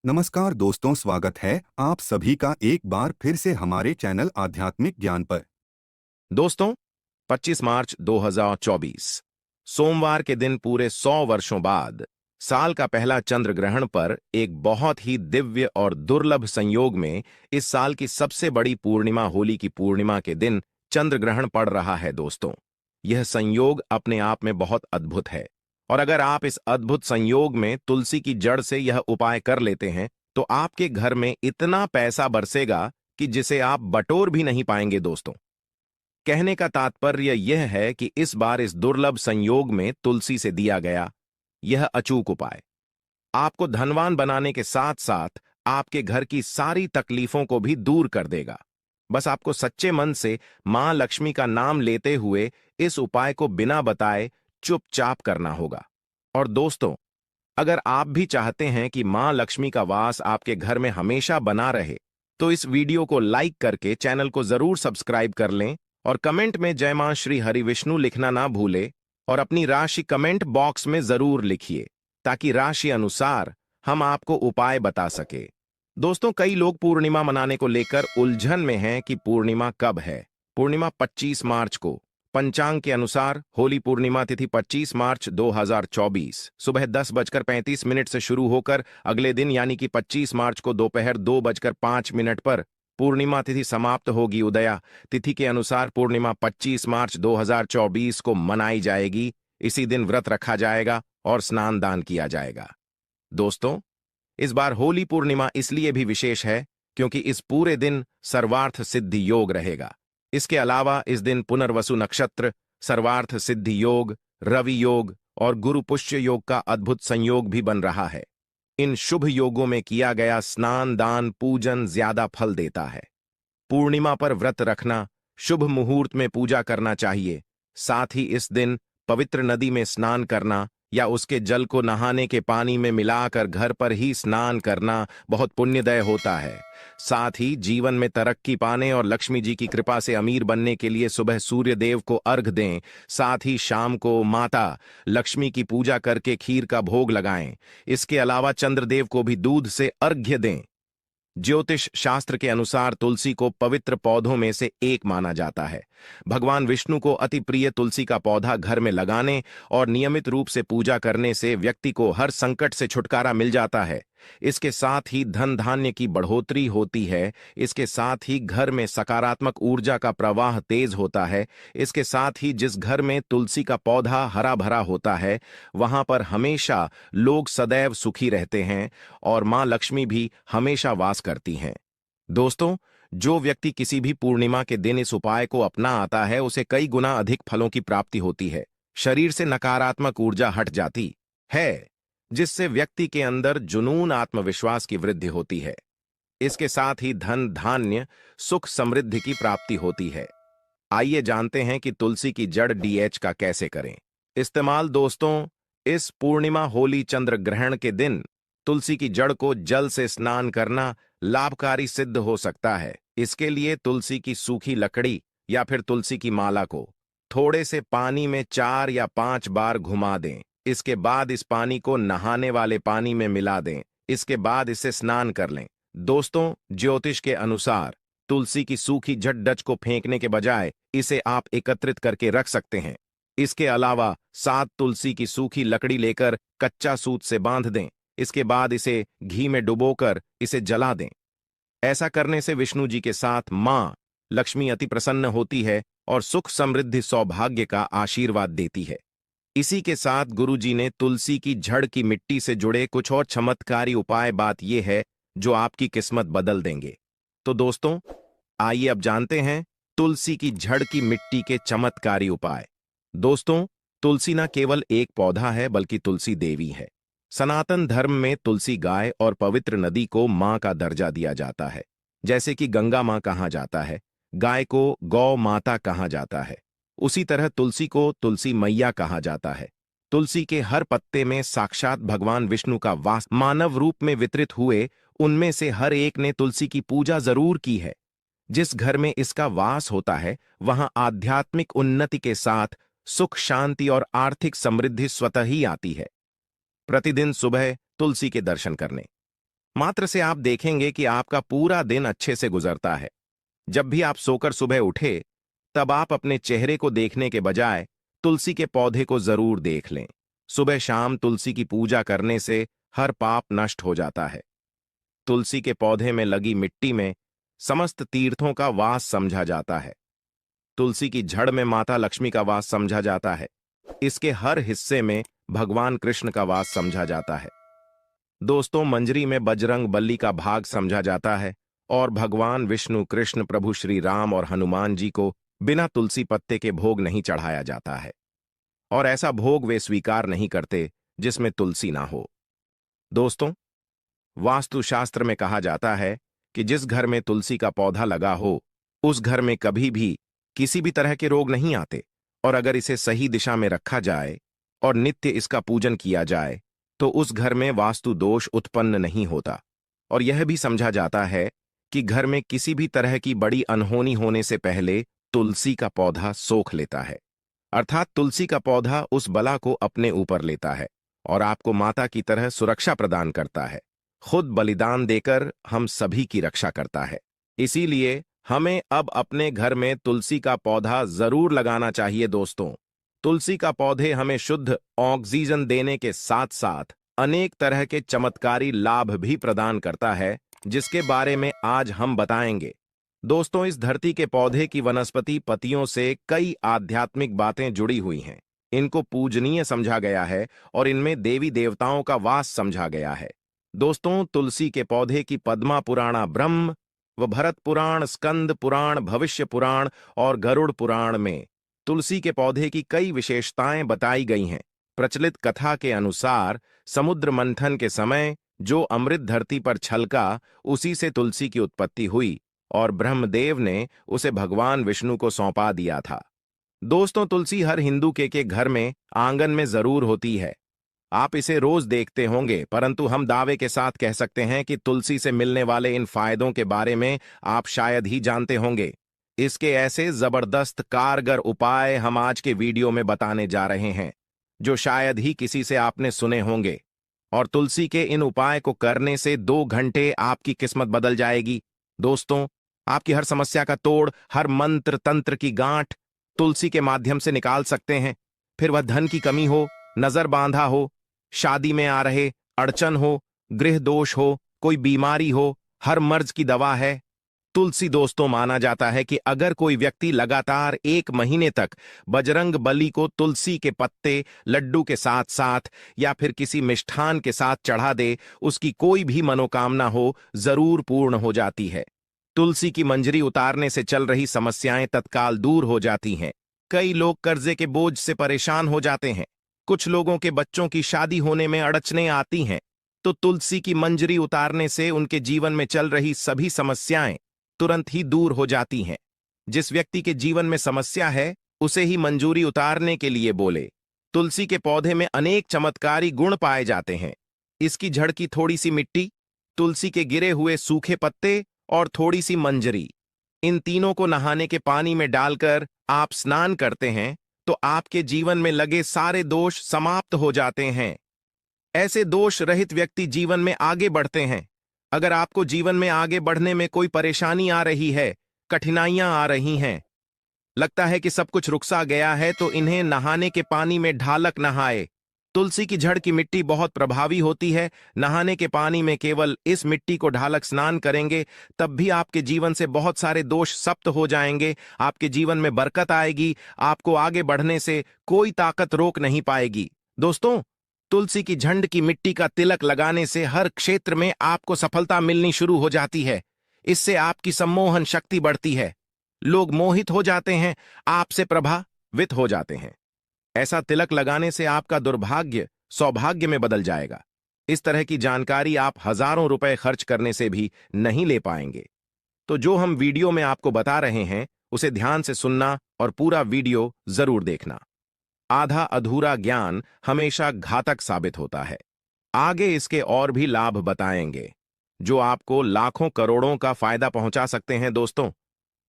नमस्कार दोस्तों, स्वागत है आप सभी का एक बार फिर से हमारे चैनल आध्यात्मिक ज्ञान पर। दोस्तों, 25 मार्च 2024 सोमवार के दिन पूरे 100 वर्षों बाद साल का पहला चंद्र ग्रहण पर एक बहुत ही दिव्य और दुर्लभ संयोग में इस साल की सबसे बड़ी पूर्णिमा होली की पूर्णिमा के दिन चंद्र ग्रहण पड़ रहा है। दोस्तों, यह संयोग अपने आप में बहुत अद्भुत है और अगर आप इस अद्भुत संयोग में तुलसी की जड़ से यह उपाय कर लेते हैं तो आपके घर में इतना पैसा बरसेगा कि जिसे आप बटोर भी नहीं पाएंगे। दोस्तों, कहने का तात्पर्य यह है कि इस बार इस दुर्लभ संयोग में तुलसी से दिया गया यह अचूक उपाय आपको धनवान बनाने के साथ साथ आपके घर की सारी तकलीफों को भी दूर कर देगा। बस आपको सच्चे मन से मां लक्ष्मी का नाम लेते हुए इस उपाय को बिना बताए चुपचाप करना होगा। और दोस्तों, अगर आप भी चाहते हैं कि मां लक्ष्मी का वास आपके घर में हमेशा बना रहे तो इस वीडियो को लाइक करके चैनल को जरूर सब्सक्राइब कर लें और कमेंट में जय मां श्री हरि विष्णु लिखना ना भूले और अपनी राशि कमेंट बॉक्स में जरूर लिखिए ताकि राशि अनुसार हम आपको उपाय बता सके। दोस्तों, कई लोग पूर्णिमा मनाने को लेकर उलझन में हैं कि पूर्णिमा कब है। पूर्णिमा 25 मार्च को पंचांग के अनुसार होली पूर्णिमा तिथि 25 मार्च 2024 सुबह 10:35 से शुरू होकर अगले दिन यानी कि 25 मार्च को दोपहर 2:05 पर पूर्णिमा तिथि समाप्त होगी। उदया तिथि के अनुसार पूर्णिमा 25 मार्च 2024 को मनाई जाएगी। इसी दिन व्रत रखा जाएगा और स्नान दान किया जाएगा। दोस्तों, इस बार होली पूर्णिमा इसलिए भी विशेष है क्योंकि इस पूरे दिन सर्वार्थ सिद्धि योग रहेगा। इसके अलावा इस दिन पुनर्वसु नक्षत्र, सर्वार्थ सिद्धि योग, रवि योग और गुरु पुष्य योग का अद्भुत संयोग भी बन रहा है। इन शुभ योगों में किया गया स्नान दान पूजन ज्यादा फल देता है। पूर्णिमा पर व्रत रखना, शुभ मुहूर्त में पूजा करना चाहिए। साथ ही इस दिन पवित्र नदी में स्नान करना या उसके जल को नहाने के पानी में मिलाकर घर पर ही स्नान करना बहुत पुण्यदय होता है। साथ ही जीवन में तरक्की पाने और लक्ष्मी जी की कृपा से अमीर बनने के लिए सुबह सूर्य देव को अर्घ दें। साथ ही शाम को माता लक्ष्मी की पूजा करके खीर का भोग लगाएं। इसके अलावा चंद्रदेव को भी दूध से अर्घ्य दें। ज्योतिष शास्त्र के अनुसार तुलसी को पवित्र पौधों में से एक माना जाता है। भगवान विष्णु को अति प्रिय तुलसी का पौधा घर में लगाने और नियमित रूप से पूजा करने से व्यक्ति को हर संकट से छुटकारा मिल जाता है। इसके साथ ही धन धान्य की बढ़ोतरी होती है। इसके साथ ही घर में सकारात्मक ऊर्जा का प्रवाह तेज होता है। इसके साथ ही जिस घर में तुलसी का पौधा हरा भरा होता है वहां पर हमेशा लोग सदैव सुखी रहते हैं और मां लक्ष्मी भी हमेशा वास करती हैं। दोस्तों, जो व्यक्ति किसी भी पूर्णिमा के दिन इस उपाय को अपना आता है उसे कई गुना अधिक फलों की प्राप्ति होती है। शरीर से नकारात्मक ऊर्जा हट जाती है जिससे व्यक्ति के अंदर जुनून आत्मविश्वास की वृद्धि होती है। इसके साथ ही धन धान्य सुख समृद्धि की प्राप्ति होती है। आइए जानते हैं कि तुलसी की जड़ डीएच का कैसे करें इस्तेमाल। दोस्तों, इस पूर्णिमा होली चंद्र ग्रहण के दिन तुलसी की जड़ को जल से स्नान करना लाभकारी सिद्ध हो सकता है। इसके लिए तुलसी की सूखी लकड़ी या फिर तुलसी की माला को थोड़े से पानी में 4 या 5 बार घुमा दें। इसके बाद इस पानी को नहाने वाले पानी में मिला दें। इसके बाद इसे स्नान कर लें। दोस्तों, ज्योतिष के अनुसार तुलसी की सूखी जड़ डच को फेंकने के बजाय इसे आप एकत्रित करके रख सकते हैं। इसके अलावा 7 तुलसी की सूखी लकड़ी लेकर कच्चा सूत से बांध दें। इसके बाद इसे घी में डुबोकर इसे जला दें। ऐसा करने से विष्णु जी के साथ मां लक्ष्मी अति प्रसन्न होती है और सुख समृद्धि सौभाग्य का आशीर्वाद देती है। इसी के साथ गुरु जी ने तुलसी की जड़ की मिट्टी से जुड़े कुछ और चमत्कारी उपाय बात यह है जो आपकी किस्मत बदल देंगे। तो दोस्तों, आइए अब जानते हैं तुलसी की जड़ की मिट्टी के चमत्कारी उपाय। दोस्तों, तुलसी न केवल एक पौधा है बल्कि तुलसी देवी है। सनातन धर्म में तुलसी गाय और पवित्र नदी को मां का दर्जा दिया जाता है। जैसे कि गंगा मां कहा जाता है, गाय को गौ माता कहा जाता है, उसी तरह तुलसी को तुलसी मैया कहा जाता है। तुलसी के हर पत्ते में साक्षात भगवान विष्णु का वास मानव रूप में वितरित हुए। उनमें से हर एक ने तुलसी की पूजा जरूर की है। जिस घर में इसका वास होता है वहां आध्यात्मिक उन्नति के साथ सुख शांति और आर्थिक समृद्धि स्वतः ही आती है। प्रतिदिन सुबह तुलसी के दर्शन करने, मात्र से आप देखेंगे कि आपका पूरा दिन अच्छे से गुजरता है। जब भी आप सोकर सुबह उठे, तब आप अपने चेहरे को देखने के बजाय तुलसी के पौधे को जरूर देख लें। सुबह शाम तुलसी की पूजा करने से हर पाप नष्ट हो जाता है। तुलसी के पौधे में लगी मिट्टी में समस्त तीर्थों का वास समझा जाता है। तुलसी की जड़ में माता लक्ष्मी का वास समझा जाता है। इसके हर हिस्से में भगवान कृष्ण का वास समझा जाता है। दोस्तों, मंजरी में बजरंग बली का भाग समझा जाता है और भगवान विष्णु, कृष्ण, प्रभु श्री राम और हनुमान जी को बिना तुलसी पत्ते के भोग नहीं चढ़ाया जाता है, और ऐसा भोग वे स्वीकार नहीं करते जिसमें तुलसी ना हो। दोस्तों, वास्तुशास्त्र में कहा जाता है कि जिस घर में तुलसी का पौधा लगा हो, उस घर में कभी भी किसी भी तरह के रोग नहीं आते, और अगर इसे सही दिशा में रखा जाए और नित्य इसका पूजन किया जाए तो उस घर में वास्तु दोष उत्पन्न नहीं होता। और यह भी समझा जाता है कि घर में किसी भी तरह की बड़ी अनहोनी होने से पहले तुलसी का पौधा सोख लेता है, अर्थात तुलसी का पौधा उस बला को अपने ऊपर लेता है और आपको माता की तरह सुरक्षा प्रदान करता है। खुद बलिदान देकर हम सभी की रक्षा करता है। इसीलिए हमें अब अपने घर में तुलसी का पौधा जरूर लगाना चाहिए। दोस्तों, तुलसी का पौधे हमें शुद्ध ऑक्सीजन देने के साथ साथ अनेक तरह के चमत्कारी लाभ भी प्रदान करता है, जिसके बारे में आज हम बताएंगे। दोस्तों, इस धरती के पौधे की वनस्पति पत्तियों से कई आध्यात्मिक बातें जुड़ी हुई हैं। इनको पूजनीय समझा गया है और इनमें देवी देवताओं का वास समझा गया है। दोस्तों, तुलसी के पौधे की पद्मा पुराणा ब्रह्म व भरत पुराण, स्कंद पुराण, भविष्य पुराण और गरुड़ पुराण में तुलसी के पौधे की कई विशेषताएं बताई गई हैं। प्रचलित कथा के अनुसार समुद्र मंथन के समय जो अमृत धरती पर छलका, उसी से तुलसी की उत्पत्ति हुई और ब्रह्मदेव ने उसे भगवान विष्णु को सौंपा दिया था। दोस्तों, तुलसी हर हिंदू के घर में आंगन में जरूर होती है। आप इसे रोज देखते होंगे, परंतु हम दावे के साथ कह सकते हैं कि तुलसी से मिलने वाले इन फायदों के बारे में आप शायद ही जानते होंगे। इसके ऐसे जबरदस्त कारगर उपाय हम आज के वीडियो में बताने जा रहे हैं, जो शायद ही किसी से आपने सुने होंगे। और तुलसी के इन उपाय को करने से 2 घंटे आपकी किस्मत बदल जाएगी। दोस्तों, आपकी हर समस्या का तोड़, हर मंत्र तंत्र की गांठ तुलसी के माध्यम से निकाल सकते हैं। फिर वह धन की कमी हो, नजर बांधा हो, शादी में आ रहे अड़चन हो, गृह दोष हो, कोई बीमारी हो, हर मर्ज की दवा है तुलसी। दोस्तों, माना जाता है कि अगर कोई व्यक्ति लगातार 1 महीने तक बजरंग बली को तुलसी के पत्ते लड्डू के साथ साथ या फिर किसी मिष्ठान के साथ चढ़ा दे, उसकी कोई भी मनोकामना हो जरूर पूर्ण हो जाती है। तुलसी की मंजरी उतारने से चल रही समस्याएं तत्काल दूर हो जाती हैं। कई लोग कर्जे के बोझ से परेशान हो जाते हैं। कुछ लोगों के बच्चों की शादी होने में अड़चनें आती हैं, तो तुलसी की मंजरी उतारने से उनके जीवन में चल रही सभी समस्याएं तुरंत ही दूर हो जाती हैं। जिस व्यक्ति के जीवन में समस्या है, उसे ही मंजूरी उतारने के लिए बोले। तुलसी के पौधे में अनेक चमत्कारी गुण पाए जाते हैं। इसकी जड़ की थोड़ी सी मिट्टी, तुलसी के गिरे हुए सूखे पत्ते और थोड़ी सी मंजरी, इन तीनों को नहाने के पानी में डालकर आप स्नान करते हैं तो आपके जीवन में लगे सारे दोष समाप्त हो जाते हैं। ऐसे दोष रहित व्यक्ति जीवन में आगे बढ़ते हैं। अगर आपको जीवन में आगे बढ़ने में कोई परेशानी आ रही है, कठिनाइयां आ रही हैं, लगता है कि सब कुछ रुकसा गया है, तो इन्हें नहाने के पानी में ढालक नहाए। तुलसी की जड़ की मिट्टी बहुत प्रभावी होती है। नहाने के पानी में केवल इस मिट्टी को ढालक स्नान करेंगे, तब भी आपके जीवन से बहुत सारे दोष सप्त हो जाएंगे। आपके जीवन में बरकत आएगी। आपको आगे बढ़ने से कोई ताकत रोक नहीं पाएगी। दोस्तों, तुलसी की झंड की मिट्टी का तिलक लगाने से हर क्षेत्र में आपको सफलता मिलनी शुरू हो जाती है। इससे आपकी सम्मोहन शक्ति बढ़ती है। लोग मोहित हो जाते हैं, आपसे प्रभावित हो जाते हैं। ऐसा तिलक लगाने से आपका दुर्भाग्य सौभाग्य में बदल जाएगा। इस तरह की जानकारी आप हजारों रुपए खर्च करने से भी नहीं ले पाएंगे। तो जो हम वीडियो में आपको बता रहे हैं, उसे ध्यान से सुनना और पूरा वीडियो जरूर देखना। आधा अधूरा ज्ञान हमेशा घातक साबित होता है। आगे इसके और भी लाभ बताएंगे, जो आपको लाखों करोड़ों का फायदा पहुंचा सकते हैं। दोस्तों,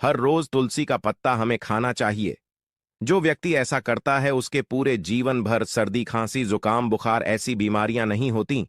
हर रोज तुलसी का पत्ता हमें खाना चाहिए। जो व्यक्ति ऐसा करता है, उसके पूरे जीवन भर सर्दी, खांसी, जुकाम, बुखार ऐसी बीमारियां नहीं होती।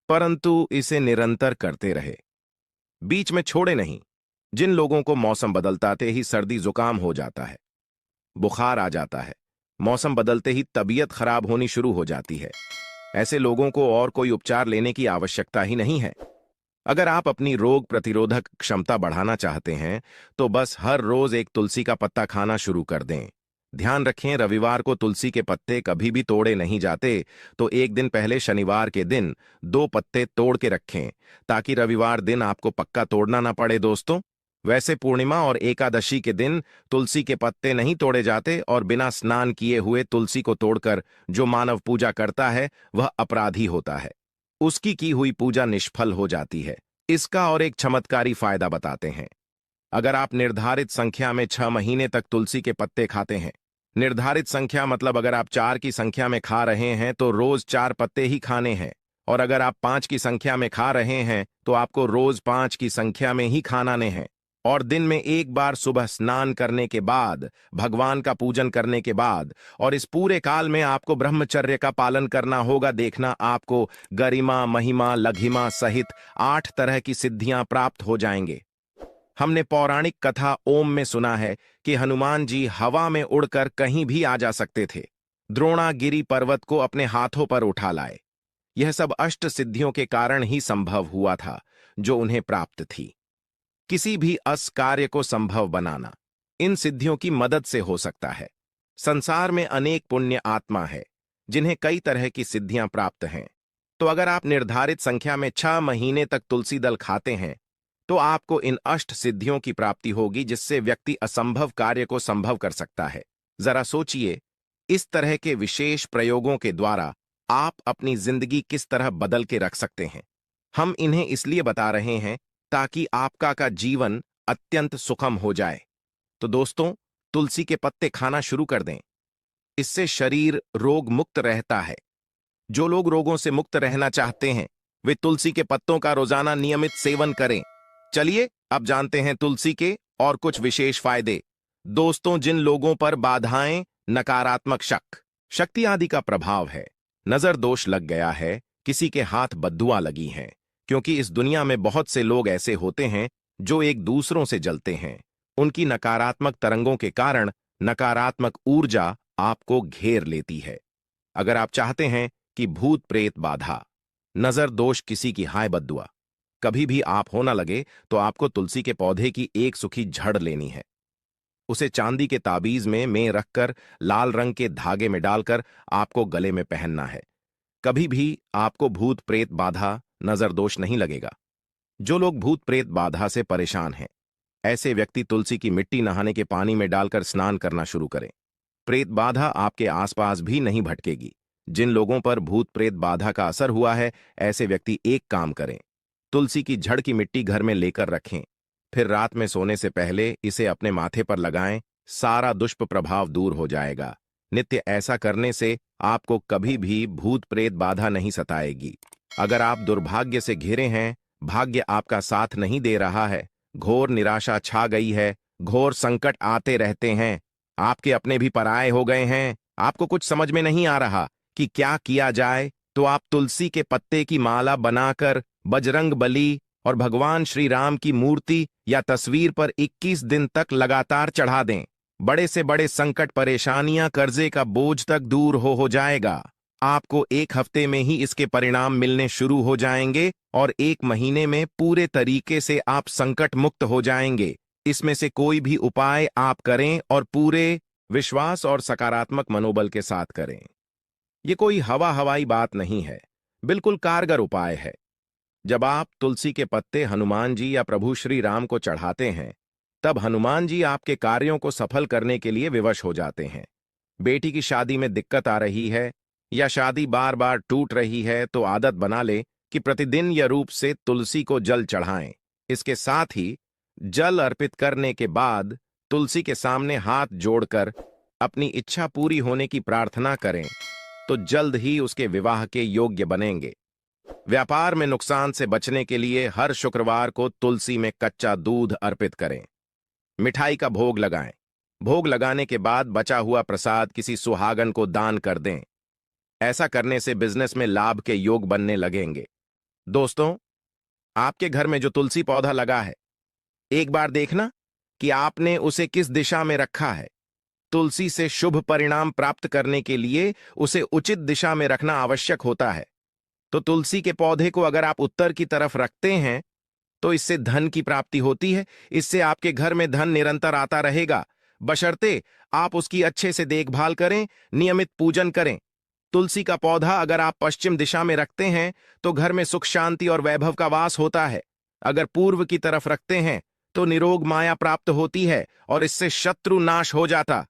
परंतु इसे निरंतर करते रहे, बीच में छोड़े नहीं। जिन लोगों को मौसम बदलते ही सर्दी जुकाम हो जाता है, बुखार आ जाता है, मौसम बदलते ही तबीयत खराब होनी शुरू हो जाती है, ऐसे लोगों को और कोई उपचार लेने की आवश्यकता ही नहीं है। अगर आप अपनी रोग प्रतिरोधक क्षमता बढ़ाना चाहते हैं तो बस हर रोज एक तुलसी का पत्ता खाना शुरू कर दें। ध्यान रखें, रविवार को तुलसी के पत्ते कभी भी तोड़े नहीं जाते, तो एक दिन पहले शनिवार के दिन 2 पत्ते तोड़ के रखें ताकि रविवार दिन आपको पक्का तोड़ना ना पड़े दोस्तों। वैसे पूर्णिमा और एकादशी के दिन तुलसी के पत्ते नहीं तोड़े जाते और बिना स्नान किए हुए तुलसी को तोड़कर जो मानव पूजा करता है वह अपराधी होता है, उसकी की हुई पूजा निष्फल हो जाती है। इसका और एक चमत्कारी फायदा बताते हैं। अगर आप निर्धारित संख्या में 6 महीने तक तुलसी के पत्ते खाते हैं, निर्धारित संख्या मतलब अगर आप 4 की संख्या में खा रहे हैं तो रोज 4 पत्ते ही खाने हैं, और अगर आप 5 की संख्या में खा रहे हैं तो आपको रोज 5 की संख्या में ही खानाने हैं। और दिन में एक बार सुबह स्नान करने के बाद, भगवान का पूजन करने के बाद, और इस पूरे काल में आपको ब्रह्मचर्य का पालन करना होगा। देखना, आपको गरिमा, महिमा, लघिमा सहित 8 तरह की सिद्धियां प्राप्त हो जाएंगे। हमने पौराणिक कथा ओम में सुना है कि हनुमान जी हवा में उड़कर कहीं भी आ जा सकते थे, द्रोणागिरी पर्वत को अपने हाथों पर उठा लाए। यह सब अष्ट सिद्धियों के कारण ही संभव हुआ था जो उन्हें प्राप्त थी। किसी भी अस कार्य को संभव बनाना इन सिद्धियों की मदद से हो सकता है। संसार में अनेक पुण्य आत्मा है जिन्हें कई तरह की सिद्धियां प्राप्त हैं। तो अगर आप निर्धारित संख्या में 6 महीने तक तुलसी दल खाते हैं तो आपको इन अष्ट सिद्धियों की प्राप्ति होगी, जिससे व्यक्ति असंभव कार्य को संभव कर सकता है। जरा सोचिए, इस तरह के विशेष प्रयोगों के द्वारा आप अपनी जिंदगी किस तरह बदल के रख सकते हैं। हम इन्हें इसलिए बता रहे हैं ताकि आपका का जीवन अत्यंत सुखम हो जाए। तो दोस्तों, तुलसी के पत्ते खाना शुरू कर दें। इससे शरीर रोग मुक्त रहता है। जो लोग रोगों से मुक्त रहना चाहते हैं वे तुलसी के पत्तों का रोजाना नियमित सेवन करें। चलिए अब जानते हैं तुलसी के और कुछ विशेष फायदे। दोस्तों, जिन लोगों पर बाधाएं, नकारात्मक शक्ति आदि का प्रभाव है, नजर दोष लग गया है, किसी के हाथ बद्दुआ लगी हैं, क्योंकि इस दुनिया में बहुत से लोग ऐसे होते हैं जो एक दूसरों से जलते हैं। उनकी नकारात्मक तरंगों के कारण नकारात्मक ऊर्जा आपको घेर लेती है। अगर आप चाहते हैं कि भूत प्रेत बाधा, नजर दोष, किसी की हाय बद्दुआ कभी भी आप हो ना लगे, तो आपको तुलसी के पौधे की एक सूखी झड़ लेनी है। उसे चांदी के ताबीज में रखकर लाल रंग के धागे में डालकर आपको गले में पहनना है। कभी भी आपको भूत प्रेत बाधा, नजर दोष नहीं लगेगा। जो लोग भूत प्रेत बाधा से परेशान हैं, ऐसे व्यक्ति तुलसी की मिट्टी नहाने के पानी में डालकर स्नान करना शुरू करें। प्रेत बाधा आपके आसपास भी नहीं भटकेगी। जिन लोगों पर भूत प्रेत बाधा का असर हुआ है, ऐसे व्यक्ति एक काम करें, तुलसी की झड़ की मिट्टी घर में लेकर रखें, फिर रात में सोने से पहले इसे अपने माथे पर लगाएं। सारा दुष्प्रभाव दूर हो जाएगा। नित्य ऐसा करने से आपको कभी भी भूत प्रेत बाधा नहीं सताएगी। अगर आप दुर्भाग्य से घिरे हैं, भाग्य आपका साथ नहीं दे रहा है, घोर निराशा छा गई है, घोर संकट आते रहते हैं, आपके अपने भी पराये हो गए हैं, आपको कुछ समझ में नहीं आ रहा कि क्या किया जाए, तो आप तुलसी के पत्ते की माला बनाकर बजरंग बली और भगवान श्री राम की मूर्ति या तस्वीर पर 21 दिन तक लगातार चढ़ा दें। बड़े से बड़े संकट, परेशानियां, कर्जे का बोझ तक दूर हो जाएगा। आपको 1 हफ्ते में ही इसके परिणाम मिलने शुरू हो जाएंगे और 1 महीने में पूरे तरीके से आप संकट मुक्त हो जाएंगे। इसमें से कोई भी उपाय आप करें और पूरे विश्वास और सकारात्मक मनोबल के साथ करें। ये कोई हवाई बात नहीं है, बिल्कुल कारगर उपाय है। जब आप तुलसी के पत्ते हनुमान जी या प्रभु श्री राम को चढ़ाते हैं, तब हनुमान जी आपके कार्यों को सफल करने के लिए विवश हो जाते हैं। बेटी की शादी में दिक्कत आ रही है या शादी बार बार टूट रही है, तो आदत बना ले कि प्रतिदिन या रूप से तुलसी को जल चढ़ाएं। इसके साथ ही जल अर्पित करने के बाद तुलसी के सामने हाथ जोड़कर अपनी इच्छा पूरी होने की प्रार्थना करें, तो जल्द ही उसके विवाह के योग्य बनेंगे। व्यापार में नुकसान से बचने के लिए हर शुक्रवार को तुलसी में कच्चा दूध अर्पित करें। मिठाई का भोग लगाएं। भोग लगाने के बाद बचा हुआ प्रसाद किसी सुहागन को दान कर दें। ऐसा करने से बिजनेस में लाभ के योग बनने लगेंगे। दोस्तों, आपके घर में जो तुलसी पौधा लगा है, एक बार देखना कि आपने उसे किस दिशा में रखा है। तुलसी से शुभ परिणाम प्राप्त करने के लिए उसे उचित दिशा में रखना आवश्यक होता है। तो तुलसी के पौधे को अगर आप उत्तर की तरफ रखते हैं तो इससे धन की प्राप्ति होती है। इससे आपके घर में धन निरंतर आता रहेगा, बशर्ते आप उसकी अच्छे से देखभाल करें, नियमित पूजन करें। तुलसी का पौधा अगर आप पश्चिम दिशा में रखते हैं तो घर में सुख शांति और वैभव का वास होता है। अगर पूर्व की तरफ रखते हैं तो निरोग माया प्राप्त होती है और इससे शत्रु नाश हो जाता।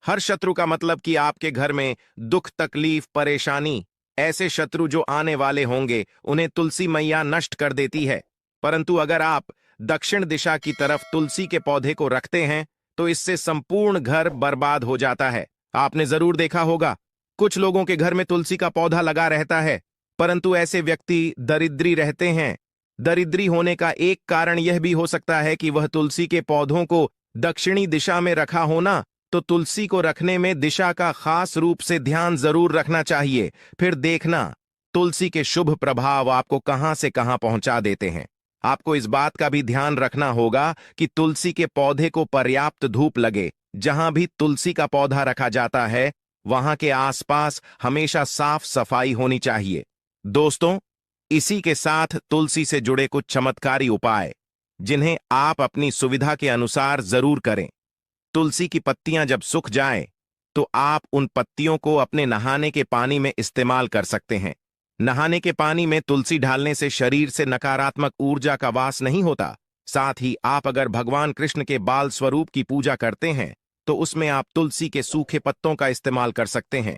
हर शत्रु का मतलब कि आपके घर में दुख, तकलीफ, परेशानी, ऐसे शत्रु जो आने वाले होंगे उन्हें तुलसी मैया नष्ट कर देती है। परंतु अगर आप दक्षिण दिशा की तरफ तुलसी के पौधे को रखते हैं तो इससे संपूर्ण घर बर्बाद हो जाता है। आपने जरूर देखा होगा, कुछ लोगों के घर में तुलसी का पौधा लगा रहता है, परंतु ऐसे व्यक्ति दरिद्री रहते हैं। दरिद्री होने का एक कारण यह भी हो सकता है कि वह तुलसी के पौधों को दक्षिणी दिशा में रखा होना। तो तुलसी को रखने में दिशा का खास रूप से ध्यान जरूर रखना चाहिए। फिर देखना तुलसी के शुभ प्रभाव आपको कहां से कहां पहुंचा देते हैं। आपको इस बात का भी ध्यान रखना होगा कि तुलसी के पौधे को पर्याप्त धूप लगे। जहां भी तुलसी का पौधा रखा जाता है वहां के आसपास हमेशा साफ सफाई होनी चाहिए। दोस्तों, इसी के साथ तुलसी से जुड़े कुछ चमत्कारी उपाय जिन्हें आप अपनी सुविधा के अनुसार जरूर करें। तुलसी की पत्तियां जब सूख जाएं तो आप उन पत्तियों को अपने नहाने के पानी में इस्तेमाल कर सकते हैं। नहाने के पानी में तुलसी डालने से शरीर से नकारात्मक ऊर्जा का वास नहीं होता। साथ ही आप अगर भगवान कृष्ण के बाल स्वरूप की पूजा करते हैं तो उसमें आप तुलसी के सूखे पत्तों का इस्तेमाल कर सकते हैं।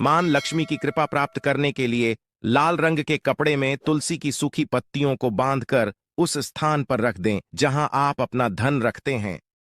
मां लक्ष्मी की कृपा प्राप्त करने के लिए लाल रंग के कपड़े में तुलसी की सूखी पत्तियों को बांधकर उस स्थान पर रख दें जहां आप अपना धन रखते हैं।